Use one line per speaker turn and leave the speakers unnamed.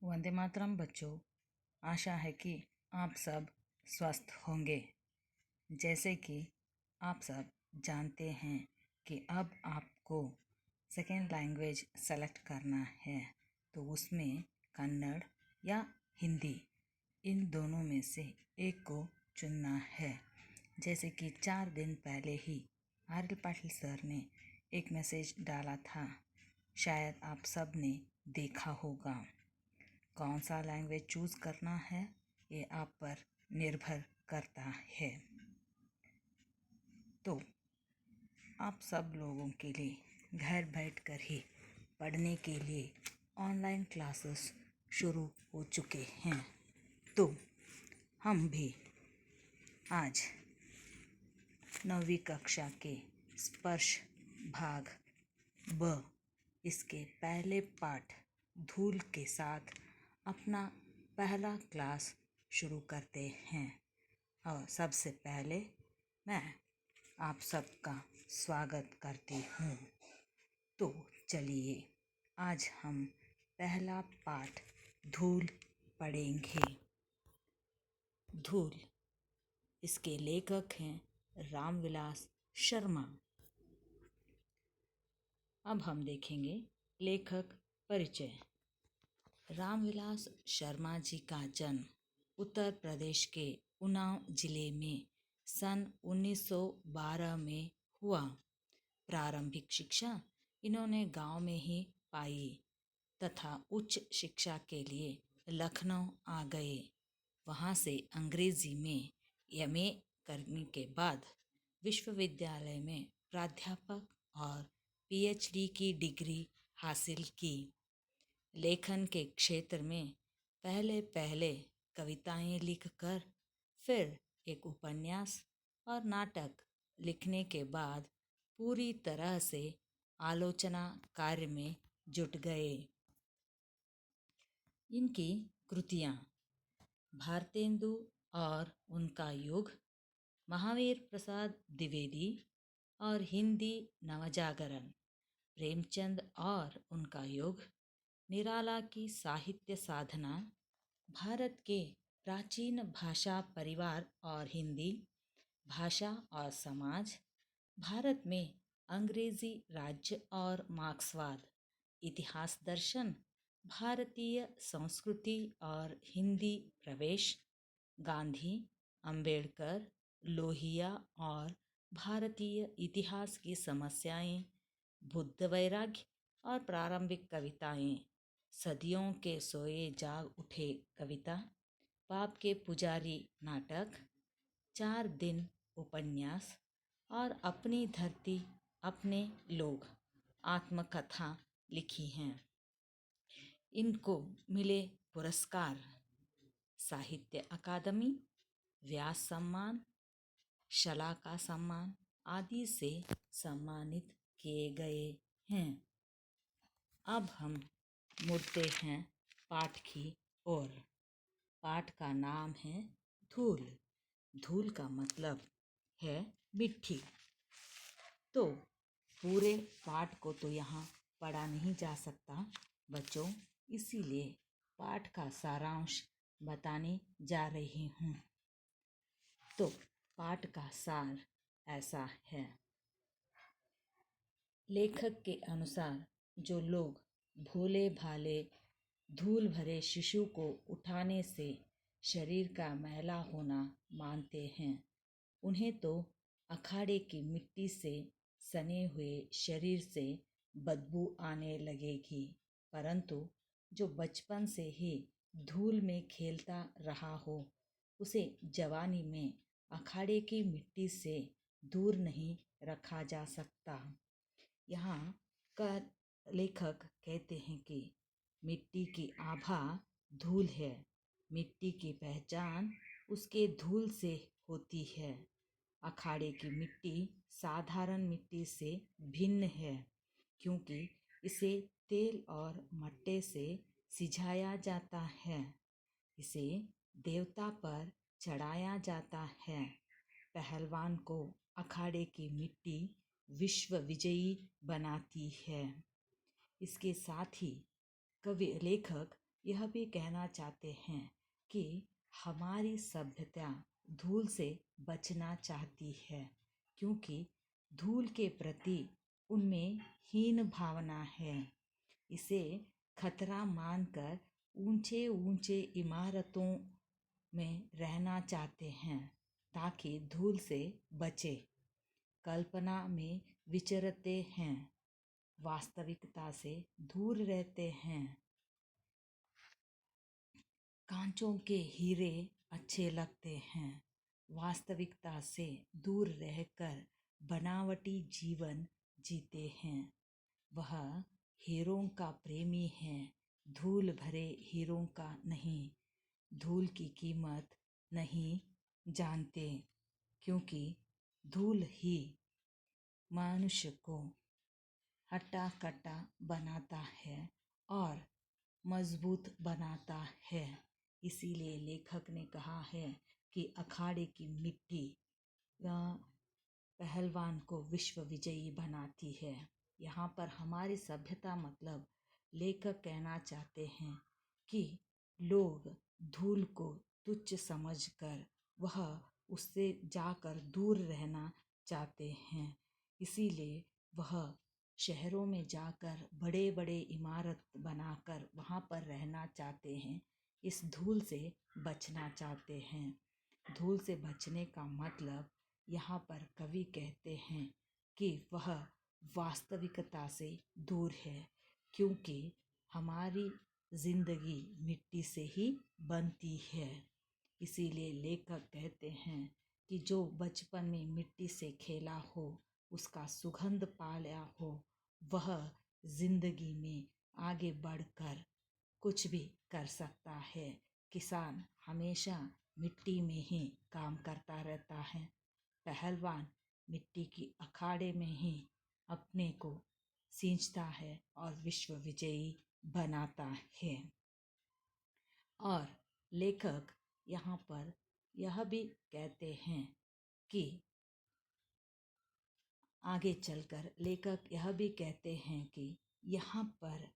वंदे मातरम बच्चों। आशा है कि आप सब स्वस्थ होंगे। जैसे कि आप सब जानते हैं कि अब आपको सेकेंड लैंग्वेज सेलेक्ट करना है, तो उसमें कन्नड़ या हिंदी इन दोनों में से एक को चुनना है। जैसे कि 4 दिन पहले ही आर पाटिल सर ने एक मैसेज डाला था, शायद आप सब ने देखा होगा। कौन सा लैंग्वेज चूज़ करना है ये आप पर निर्भर करता है। तो आप सब लोगों के लिए घर बैठकर ही पढ़ने के लिए ऑनलाइन क्लासेस शुरू हो चुके हैं। तो हम भी आज 9वीं कक्षा के स्पर्श भाग ब इसके पहले पाठ धूल के साथ अपना पहला क्लास शुरू करते हैं। और सबसे पहले मैं आप सबका स्वागत करती हूँ। तो चलिए आज हम पहला पाठ धूल पढ़ेंगे। धूल, इसके लेखक हैं रामविलास शर्मा। अब हम देखेंगे लेखक परिचय। रामविलास शर्मा जी का जन्म उत्तर प्रदेश के उन्नाव जिले में सन 1912 में हुआ। प्रारंभिक शिक्षा इन्होंने गांव में ही पाई तथा उच्च शिक्षा के लिए लखनऊ आ गए। वहां से अंग्रेजी में एमए करने के बाद विश्वविद्यालय में प्राध्यापक और पीएचडी की डिग्री हासिल की। लेखन के क्षेत्र में पहले पहले कविताएं लिखकर फिर एक उपन्यास और नाटक लिखने के बाद पूरी तरह से आलोचना कार्य में जुट गए। इनकी कृतियाँ भारतेंदु और उनका युग, महावीर प्रसाद द्विवेदी और हिंदी नवजागरण, प्रेमचंद और उनका युग, निराला की साहित्य साधना, भारत के प्राचीन भाषा परिवार और हिंदी भाषा और समाज, भारत में अंग्रेजी राज्य और मार्क्सवाद, इतिहास दर्शन, भारतीय संस्कृति और हिंदी प्रवेश, गांधी, अंबेडकर, लोहिया और भारतीय इतिहास की समस्याएं, बुद्ध वैराग्य और प्रारंभिक कविताएं, सदियों के सोए जाग उठे कविता, पाप के पुजारी नाटक, 4 दिन उपन्यास और अपनी धरती अपने लोग आत्मकथा लिखी हैं। इनको मिले पुरस्कार साहित्य अकादमी, व्यास सम्मान, शलाका सम्मान आदि से सम्मानित किए गए हैं। अब हम मुड़ते हैं पाठ की ओर। पाठ का नाम है धूल। धूल का मतलब है मिट्टी। तो पूरे पाठ को तो यहाँ पढ़ा नहीं जा सकता बच्चों, इसीलिए पाठ का सारांश बताने जा रही हूँ। तो पाठ का सार ऐसा है। लेखक के अनुसार जो लोग भोले भाले धूल भरे शिशु को उठाने से शरीर का मैला होना मानते हैं, उन्हें तो अखाड़े की मिट्टी से सने हुए शरीर से बदबू आने लगेगी, परंतु जो बचपन से ही धूल में खेलता रहा हो, उसे जवानी में अखाड़े की मिट्टी से दूर नहीं रखा जा सकता। यहाँ का लेखक कहते हैं कि मिट्टी की आभा धूल है। मिट्टी की पहचान उसके धूल से होती है। अखाड़े की मिट्टी साधारण मिट्टी से भिन्न है, क्योंकि इसे तेल और मट्टे से सिझाया जाता है। इसे देवता पर चढ़ाया जाता है। पहलवान को अखाड़े की मिट्टी विश्व विजयी बनाती है। इसके साथ ही कवि लेखक यह भी कहना चाहते हैं कि हमारी सभ्यता धूल से बचना चाहती है, क्योंकि धूल के प्रति उनमें हीन भावना है। इसे खतरा मानकर ऊंचे ऊंचे इमारतों में रहना चाहते हैं ताकि धूल से बचे। कल्पना में विचरते हैं, वास्तविकता से दूर रहते हैं। कांचों के हीरे अच्छे लगते हैं, वास्तविकता से दूर रहकर बनावटी जीवन जीते हैं। वह हीरों का प्रेमी है, धूल भरे हीरों का नहीं। धूल की कीमत नहीं जानते, क्योंकि धूल ही मनुष्य को हट्टा कट्टा बनाता है और मजबूत बनाता है। इसीलिए लेखक ने कहा है कि अखाड़े की मिट्टी पहलवान को विश्व विजयी बनाती है। यहाँ पर हमारी सभ्यता मतलब लेखक कहना चाहते हैं कि लोग धूल को तुच्छ समझकर वह उससे जाकर दूर रहना चाहते हैं। इसीलिए वह शहरों में जाकर बड़े बड़े इमारत बनाकर वहाँ पर रहना चाहते हैं। इस धूल से बचना चाहते हैं। धूल से बचने का मतलब यहाँ पर कवि कहते हैं कि वह वास्तविकता से दूर है, क्योंकि हमारी जिंदगी मिट्टी से ही बनती है। इसीलिए लेखक कहते हैं कि जो बचपन में मिट्टी से खेला हो, उसका सुगंध पाया हो, वह जिंदगी में आगे बढ़कर कुछ भी कर सकता है। किसान हमेशा मिट्टी में ही काम करता रहता है। पहलवान मिट्टी की अखाड़े में ही अपने को सींचता है और विश्व विजयी बनाता है। और लेखक यहाँ पर यह भी कहते हैं कि आगे चलकर लेखक यह भी कहते हैं कि यहाँ पर